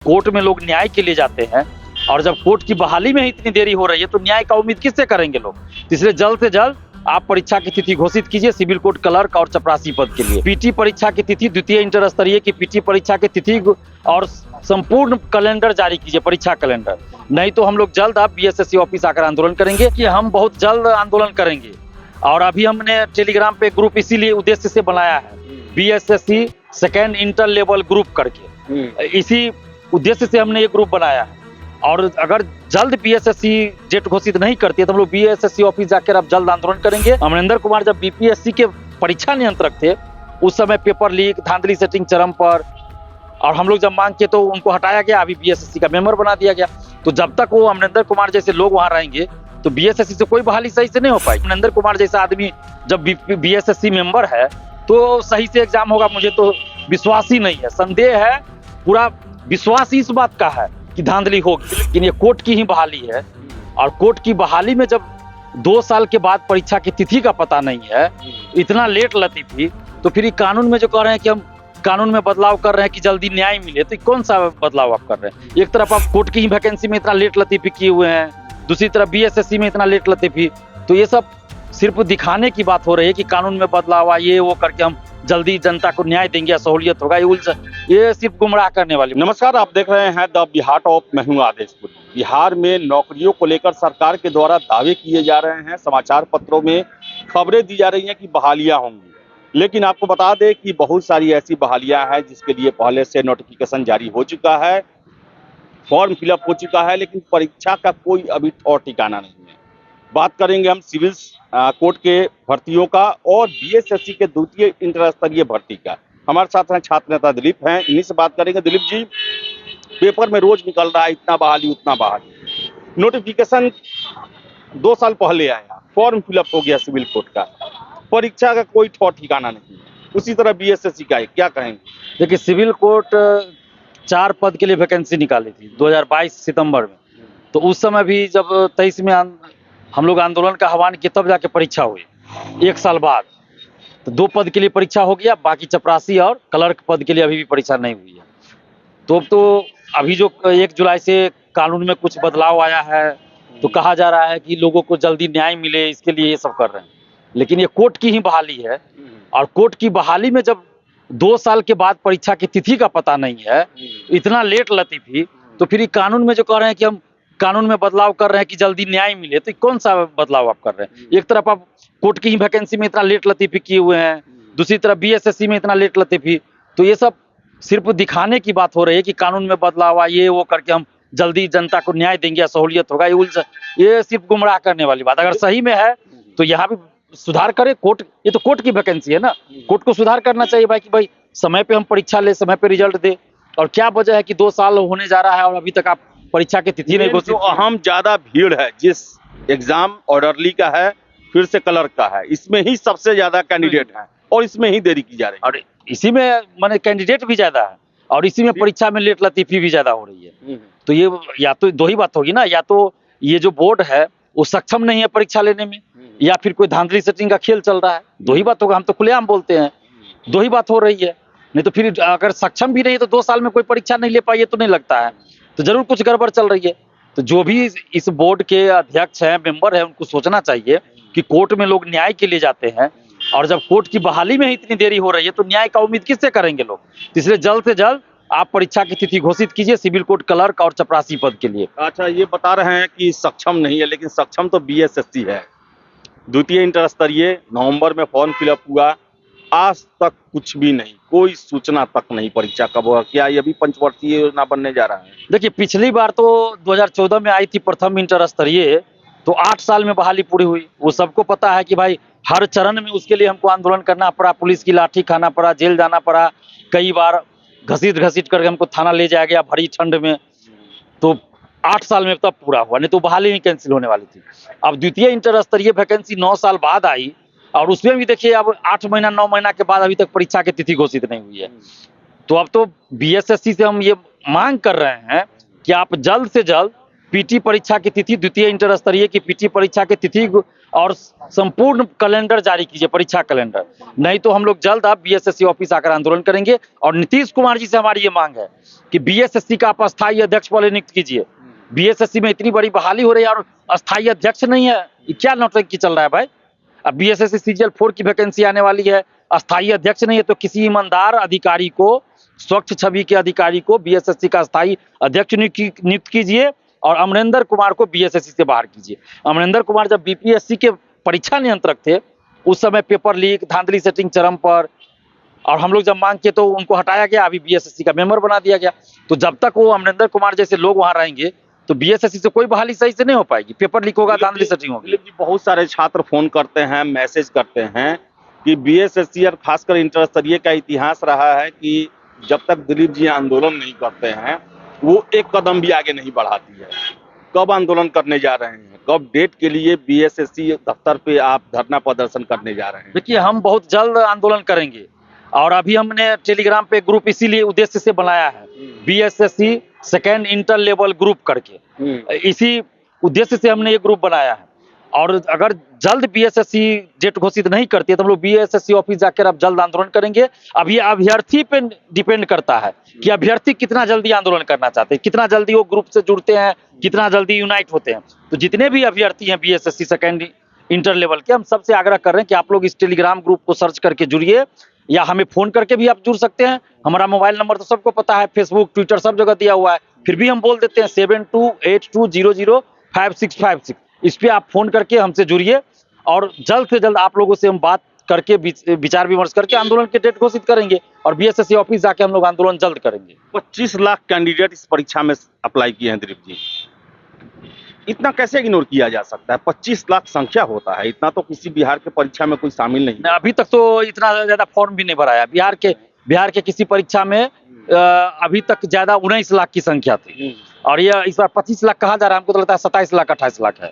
Court में लोग न्याय के लिए जाते हैं और जब कोर्ट की बहाली में ही इतनी देरी हो रही है तो न्याय का उम्मीद किससे करेंगे लोग। इसलिए जल्द से जल्द आप परीक्षा की तिथि घोषित कीजिए सिविल कोर्ट क्लर्क और चपरासी पद के लिए। पीटी परीक्षा की तिथि, द्वितीय इंटर स्तरीय की पीटी परीक्षा की तिथि और संपूर्ण कैलेंडर जारी कीजिए, परीक्षा कैलेंडर। नहीं तो हम लोग जल्द अब बीएसएससी ऑफिस आकर आंदोलन करेंगे कि हम बहुत जल्द आंदोलन करेंगे। और अभी हमने टेलीग्राम पे ग्रुप इसीलिए उद्देश्य से बनाया है, BSSC second inter level group करके, इसी उद्देश्य से हमने ये ग्रुप बनाया है। और अगर जल्द बीएसएससी डेट घोषित नहीं करती है तो हम लोग बीएसएससी ऑफिस जाकर अब जल्द आंदोलन करेंगे। अमरिंदर कुमार जब बीपीएससी के परीक्षा नियंत्रक थे उस समय पेपर लीक, धांधली सेटिंग चरम पर, और हम लोग जब मांग किए तो उनको हटाया गया, अभी बीएसएससी का मेंबर बना दिया गया। तो जब तक वो अमरिंदर कुमार जैसे लोग वहां रहेंगे तो बीएसएससी से कोई बहाली सही से नहीं हो पाई। अमरिंदर कुमार जैसा आदमी जब बीएसएससी मेंबर है तो सही से एग्जाम होगा, मुझे तो विश्वास ही नहीं है, संदेह है। पूरा विश्वास इस बात का है कि धांधली होगी, लेकिन ये कोर्ट की ही बहाली है। और कोर्ट की बहाली में जब 2 साल के बाद परीक्षा की तिथि का पता नहीं है, इतना लेट लतीफी, तो फिर कानून में जो कह रहे हैं कि हम कानून में बदलाव कर रहे हैं कि जल्दी न्याय मिले, तो कौन सा बदलाव आप कर रहे हैं। एक तरफ आप कोर्ट की ही वैकेंसी में इतना लेट लतीफी किए हुए हैं, दूसरी तरफ बीएसएससी में इतना लेट लतीफी। तो ये सब सिर्फ दिखाने की बात हो रही है कि कानून में बदलाव आए, वो करके हम जल्दी जनता को न्याय देंगे, सहूलियत होगा। ये सिर्फ गुमराह करने वाली। नमस्कार, आप देख रहे हैं द बिहार टॉप। मैं हूं आदेशपुर। बिहार में नौकरियों को लेकर सरकार के द्वारा दावे किए जा रहे हैं, समाचार पत्रों में खबरें दी जा रही हैं कि बहालियां होंगी, लेकिन आपको बता दें कि बहुत सारी ऐसी बहालियां हैं जिसके लिए पहले से नोटिफिकेशन जारी हो चुका है, फॉर्म फिलअप हो चुका है, लेकिन परीक्षा का कोई अभी और ठिकाना नहीं है। बात करेंगे हम सिविल कोर्ट के भर्तियों का और बीएसएससी के द्वितीय इंटर स्तरीय भर्ती का। हमारे साथ हैं छात्र नेता दिलीप हैं, इन्हीं से बात करेंगे। दिलीप जी, पेपर में रोज निकल रहा है इतना बहाली उतना बहाली, नोटिफिकेशन 2 साल पहले आया, फॉर्म फिलअप हो गया सिविल कोर्ट का, परीक्षा का कोई ठौर ठिकाना नहीं है, उसी तरह बीएसएससी का है, क्या कहेंगे। देखिए, सिविल कोर्ट 4 पद के लिए वैकेंसी निकाली थी 2022 सितंबर में। तो उस समय भी जब 23 में हम लोग आंदोलन का आह्वान किए तब जाके परीक्षा हुई, 1 साल बाद। तो 2 पद के लिए परीक्षा हो गया, बाकी चपरासी और क्लर्क पद के लिए अभी भी परीक्षा नहीं हुई है। तो अभी जो 1 जुलाई से कानून में कुछ बदलाव आया है तो कहा जा रहा है कि लोगों को जल्दी न्याय मिले, इसके लिए ये सब कर रहे हैं। लेकिन ये कोर्ट की ही बहाली है, और कोर्ट की बहाली में जब 2 साल के बाद परीक्षा की तिथि का पता नहीं है, इतना लेट लतीफी, तो फिर कानून में जो कह रहे हैं कि हम कानून में बदलाव कर रहे हैं कि जल्दी न्याय मिले, तो कौन सा बदलाव आप कर रहे हैं। एक तरफ आप कोर्ट की ही वैकेंसी में इतना लेट लतीफी किए हुए हैं, दूसरी तरफ बीएसएससी में इतना लेट लतीफी। तो ये सब सिर्फ दिखाने की बात हो रही है कि कानून में बदलाव आए, वो करके हम जल्दी जनता को न्याय देंगे, सहूलियत होगा। ये सिर्फ गुमराह करने वाली बात। अगर सही में है तो यहाँ भी सुधार करे कोर्ट, ये तो कोर्ट की वैकेंसी है ना, कोर्ट को सुधार करना चाहिए भाई कि भाई समय पे हम परीक्षा ले, समय पे रिजल्ट दे। और क्या वजह है कि 2 साल होने जा रहा है और अभी तक आप परीक्षा की तिथि नहीं घोषित। जो अहम ज्यादा भीड़ है, जिस एग्जाम ऑर्डरली का है, फिर से क्लर्क का है, इसमें ही सबसे ज्यादा कैंडिडेट है और इसमें ही देरी की जा रही है। और इसी में माने कैंडिडेट भी ज्यादा है और इसी में परीक्षा में लेट लतीफी भी ज्यादा हो रही है। तो ये या तो 2 ही बात होगी ना, या तो ये जो बोर्ड है वो सक्षम नहीं है परीक्षा लेने में, या फिर कोई धांधली सेटिंग का खेल चल रहा है। 2 ही बात होगा, हम तो खुलेआम बोलते हैं, 2 ही बात हो रही है। नहीं तो फिर अगर सक्षम भी नहीं है तो 2 साल में कोई परीक्षा नहीं ले पाई, तो नहीं लगता है, तो जरूर कुछ गड़बड़ चल रही है। तो जो भी इस बोर्ड के अध्यक्ष हैं, मेंबर हैं, उनको सोचना चाहिए कि कोर्ट में लोग न्याय के लिए जाते हैं और जब कोर्ट की बहाली में ही इतनी देरी हो रही है तो न्याय का उम्मीद किससे करेंगे लोग। इसलिए जल्द से जल्द आप परीक्षा की तिथि घोषित कीजिए सिविल कोर्ट क्लर्क और चपरासी पद के लिए। अच्छा, ये बता रहे हैं कि सक्षम नहीं है, लेकिन सक्षम तो बीएसएससी है। द्वितीय इंटर स्तरीय नवंबर में फॉर्म फिलअप हुआ, आज तक कुछ भी नहीं, कोई सूचना तक नहीं परीक्षा कब होगा। क्या ये भी पंचवर्षीय योजना बनने जा रहा है। देखिए, पिछली बार तो 2014 में आई थी प्रथम इंटर स्तरीय, तो 8 साल में बहाली पूरी हुई। वो सबको पता है कि भाई हर चरण में उसके लिए हमको आंदोलन करना पड़ा, पुलिस की लाठी खाना पड़ा, जेल जाना पड़ा, कई बार घसीट करके हमको थाना ले जाया गया भरी ठंड में। तो 8 साल में तब पूरा हुआ, नहीं तो बहाली नहीं कैंसिल होने वाली थी। अब द्वितीय इंटर स्तरीय वैकेंसी 9 साल बाद आई, और उसमें भी देखिए अब 8 महीना 9 महीना के बाद अभी तक परीक्षा की तिथि घोषित नहीं हुई है। तो अब तो बीएसएससी से हम ये मांग कर रहे हैं कि आप जल्द से जल्द पीटी परीक्षा की तिथि, द्वितीय इंटर स्तरीय की पीटी परीक्षा की तिथि और संपूर्ण कैलेंडर जारी कीजिए, परीक्षा कैलेंडर। नहीं तो हम लोग जल्द अब बीएसएससी ऑफिस आकर आंदोलन करेंगे। और नीतीश कुमार जी से हमारी ये मांग है कि बीएसएससी का आप अस्थायी अध्यक्ष वाले नियुक्त कीजिए। बीएसएससी में इतनी बड़ी बहाली हो रही है और अस्थायी अध्यक्ष नहीं है, ये क्या नौटंकी चल रहा है भाई। अब बीएसएससी सीजीएल 4 की वैकेंसी आने वाली है, अस्थायी अध्यक्ष नहीं है, तो किसी ईमानदार अधिकारी को, स्वच्छ छवि के अधिकारी को बीएसएससी का अस्थायी अध्यक्ष नियुक्त कीजिए और अमरिंदर कुमार को बीएसएससी से बाहर कीजिए। अमरिंदर कुमार जब बीपीएससी के परीक्षा नियंत्रक थे उस समय पेपर लीक, धांधली सेटिंग चरम पर, और हम लोग जब मांग किए तो उनको हटाया गया, अभी बीएसएससी का मेंबर बना दिया गया। तो जब तक वो अमरिंदर कुमार जैसे लोग वहां रहेंगे तो बीएसएससी से कोई बहाली सही से नहीं हो पाएगी, पेपर लीक होगा, धांधली सेटिंग होगी। दिलीप जी, बहुत सारे छात्र फोन करते हैं, मैसेज करते हैं कि बीएसएससी और खासकर इंटर स्तरीय का इतिहास रहा है कि जब तक दिलीप जी आंदोलन नहीं करते हैं वो एक कदम भी आगे नहीं बढ़ाती है। कब आंदोलन करने जा रहे हैं, कब डेट के लिए बीएसएससी दफ्तर पे आप धरना प्रदर्शन करने जा रहे हैं? देखिए, हम बहुत जल्द आंदोलन करेंगे और अभी हमने टेलीग्राम पे ग्रुप इसीलिए उद्देश्य से बनाया है, BSSC second inter level group करके, इसी उद्देश्य से हमने ये ग्रुप बनाया है। और अगर जल्द बीएसएससी डेट घोषित नहीं करती है तो हम लोग बीएसएससी ऑफिस जाकर अब जल्द आंदोलन करेंगे। अब ये अभ्यर्थी पे डिपेंड करता है कि अभ्यर्थी कितना जल्दी आंदोलन करना चाहते हैं, कितना जल्दी वो ग्रुप से जुड़ते हैं, कितना जल्दी यूनाइट होते हैं। तो जितने भी अभ्यर्थी हैं बीएसएससी सेकेंड इंटर लेवल के, हम सबसे आग्रह कर रहे हैं कि आप लोग इस टेलीग्राम ग्रुप को सर्च करके जुड़िए, या हमें फोन करके भी आप जुड़ सकते हैं। हमारा मोबाइल नंबर तो सबको पता है, फेसबुक ट्विटर सब जगह दिया हुआ है, फिर भी हम बोल देते हैं 7282005656। इस पे आप फोन करके हमसे जुड़िए और जल्द से जल्द आप लोगों से हम बात करके विचार विमर्श करके आंदोलन की डेट घोषित करेंगे और बीएसएससी ऑफिस जाके हम लोग आंदोलन जल्द करेंगे। 25 लाख कैंडिडेट इस परीक्षा में अप्लाई किए हैं दिलीप जी, इतना कैसे इग्नोर किया जा सकता है? 25 लाख संख्या होता है, इतना तो किसी बिहार के परीक्षा में कोई शामिल नहीं। अभी तक तो इतना ज्यादा फॉर्म भी नहीं भराया बिहार के किसी परीक्षा में। अभी तक ज्यादा 19 लाख की संख्या थी और ये इस बार 25 लाख कहा जा रहा है, हमको तो लगता है 27 लाख 28 लाख है।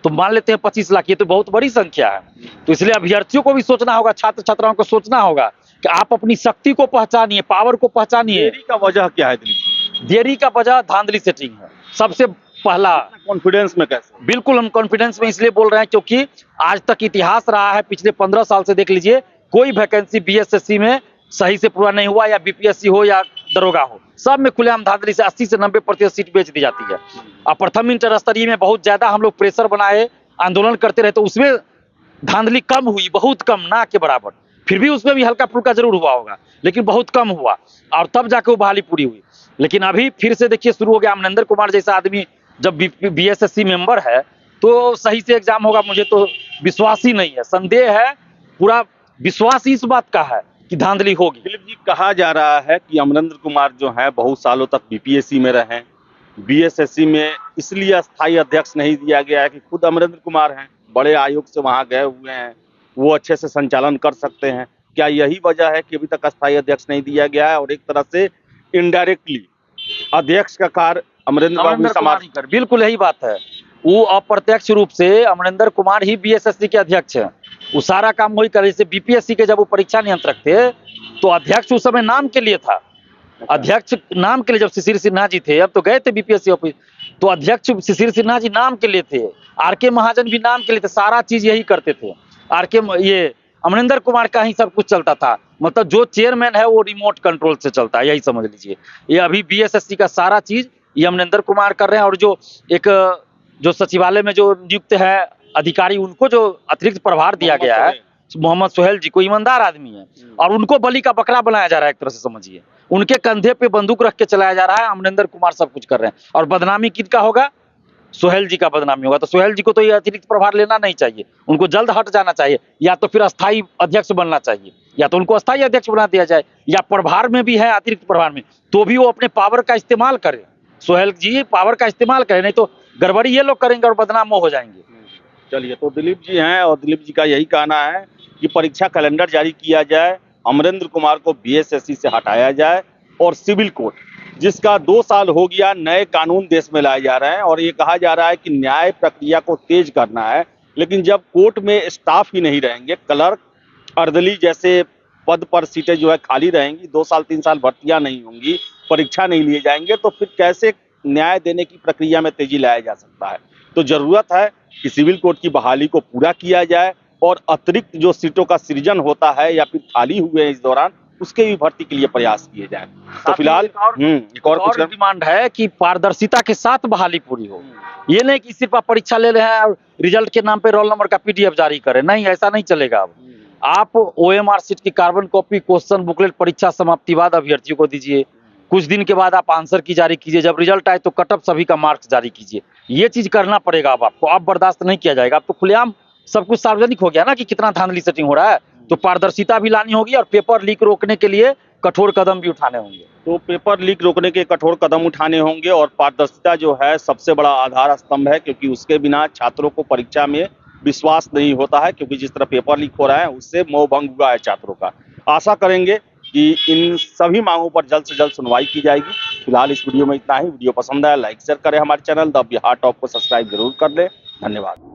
तो मान लेते हैं 25 लाख, ये तो बहुत बड़ी संख्या है। तो इसलिए अभ्यर्थियों को भी सोचना होगा, छात्र छात्राओं को सोचना होगा कि आप अपनी शक्ति को पहचानिए, पावर को पहचानिए। देरी का वजह क्या है दिलीप जी? देरी का वजह धांधली सेटिंग है सबसे पहला। कॉन्फिडेंस में कैसे? बिल्कुल हम कॉन्फिडेंस में इसलिए बोल रहे हैं क्योंकि आज तक इतिहास रहा है, पिछले 15 साल से देख लीजिए, कोई वैकेंसी बीएसएससी में सही से पूरा नहीं हुआ, या बीपीएससी हो या दरोगा हो, सब में खुलेआम धांधली से 80 से 90% सीट बेच दी जाती है। और प्रथम इंटर स्तरीय में बहुत ज्यादा हम लोग प्रेशर बनाए, आंदोलन करते रहे, तो उसमें धांधली कम हुई, बहुत कम, ना के बराबर। फिर भी उसमें भी हल्का फुल्का जरूर हुआ होगा, लेकिन बहुत कम हुआ और तब जाके वो बहाली पूरी हुई। लेकिन अभी फिर से देखिए शुरू हो गया। अमरिंदर कुमार जैसा आदमी जब बीएसएससी मेंबर है तो सही से एग्जाम होगा, मुझे तो विश्वास ही नहीं है, संदेह है। पूरा विश्वास इस बात का है कि धांधली होगी। दिलीप जी, कहा जा रहा है कि अमरिंदर कुमार जो है बहुत सालों तक बीपीएससी में रहे, बीएसएससी में इसलिए अस्थायी अध्यक्ष नहीं दिया गया है कि खुद अमरिंदर कुमार हैं, बड़े आयोग से वहां गए हुए हैं, वो अच्छे से संचालन कर सकते हैं। क्या यही वजह है कि अभी तक अस्थायी अध्यक्ष नहीं दिया गया है और एक तरह से इनडायरेक्टली अध्यक्ष का कार्य अमरिंदर कुमार? बिल्कुल यही बात है। वो अप्रत्यक्ष रूप से अमरिंदर कुमार ही बीएसएससी के अध्यक्ष हैं, वो सारा काम वही कर। जैसे बीपीएससी के जब वो परीक्षा नियंत्रक थे तो अध्यक्ष उस समय नाम के लिए था, अध्यक्ष नाम के लिए। जब शिशिर सिन्हा जी थे, अब तो गए थे बीपीएससी ऑफिस, तो अध्यक्ष शिशिर सिन्हा जी नाम के लिए थे, आरके महाजन भी नाम के लिए थे, सारा चीज यही करते थे। ये अमरिंदर कुमार का ही सब कुछ चलता था, मतलब जो चेयरमैन है वो रिमोट कंट्रोल से चलता है, यही समझ लीजिए। ये अभी बीएसएससी का सारा चीज ये अमरिंदर कुमार कर रहे हैं। और जो सचिवालय में जो नियुक्त है अधिकारी, उनको जो अतिरिक्त प्रभार दिया गया है, मोहम्मद सोहेल जी को, ईमानदार आदमी है, और उनको बलि का बकरा बनाया जा रहा है एक तरह से समझिए। उनके कंधे पे बंदूक रख के चलाया जा रहा है। अमरिंदर कुमार सब कुछ कर रहे हैं और बदनामी किसका होगा? सोहेल जी का बदनामी होगा। तो सोहेल जी को तो ये अतिरिक्त प्रभार लेना नहीं चाहिए, उनको जल्द हट जाना चाहिए, या तो फिर अस्थायी अध्यक्ष बनना चाहिए, या तो उनको अस्थायी अध्यक्ष बना दिया जाए, या प्रभार में भी है, अतिरिक्त प्रभार में, तो भी वो अपने पावर का इस्तेमाल करें। सोहेल जी पावर का इस्तेमाल करें, नहीं तो गड़बड़ी ये लोग करेंगे और बदनाम हो जाएंगे। चलिए, तो दिलीप जी हैं और दिलीप जी का यही कहना है कि परीक्षा कैलेंडर जारी किया जाए, अमरिंदर कुमार को बीएसएससी से हटाया जाए और सिविल कोर्ट, जिसका 2 साल हो गया, नए कानून देश में लाए जा रहे हैं और ये कहा जा रहा है कि न्याय प्रक्रिया को तेज करना है। लेकिन जब कोर्ट में स्टाफ ही नहीं रहेंगे, क्लर्क, अर्दली जैसे पद पर सीटें जो है खाली रहेंगी, 2 साल 3 साल भर्तियां नहीं होंगी, परीक्षा नहीं लिए जाएंगे, तो फिर कैसे न्याय देने की प्रक्रिया में तेजी लाया जा सकता है। तो जरूरत है कि सिविल कोर्ट की बहाली को पूरा किया जाए और अतिरिक्त जो सीटों का सृजन होता है या फिर खाली हुए हैं इस दौरान, उसके भी भर्ती के लिए प्रयास किए जाएं। तो फिलहाल एक और कुछ डिमांड है कि पारदर्शिता के साथ बहाली पूरी हो। ये नहीं कि सिर्फ आप परीक्षा ले रहे हैं और रिजल्ट के नाम पे रोल नंबर का पीडीएफ जारी करें, नहीं, ऐसा नहीं चलेगा। अब आप ओएमआर सीट की कार्बन कॉपी, क्वेश्चन बुकलेट परीक्षा समाप्ति बाद अभ्यर्थियों को दीजिए। कुछ दिन के बाद आप आंसर की जारी कीजिए। जब रिजल्ट आए तो कटअप सभी का मार्क्स जारी कीजिए। ये चीज करना पड़ेगा अब आपको। अब बर्दाश्त नहीं किया जाएगा। अब तो खुलेआम सब कुछ सार्वजनिक हो गया ना कि कितना धांधली सेटिंग हो रहा है। तो पारदर्शिता भी लानी होगी और पेपर लीक रोकने के लिए कठोर कदम भी उठाने होंगे। तो पेपर लीक रोकने के कठोर कदम उठाने होंगे और पारदर्शिता जो है सबसे बड़ा आधार स्तंभ है, क्योंकि उसके बिना छात्रों को परीक्षा में विश्वास नहीं होता है, क्योंकि जिस तरह पेपर लीक हो रहा है उससे मोह भंग हुआ है छात्रों का। आशा करेंगे कि इन सभी मांगों पर जल्द से जल्द सुनवाई की जाएगी। फिलहाल इस वीडियो में इतना ही। वीडियो पसंद आया लाइक शेयर करें, हमारे चैनल द बिहार टॉप को सब्सक्राइब जरूर कर लें। धन्यवाद।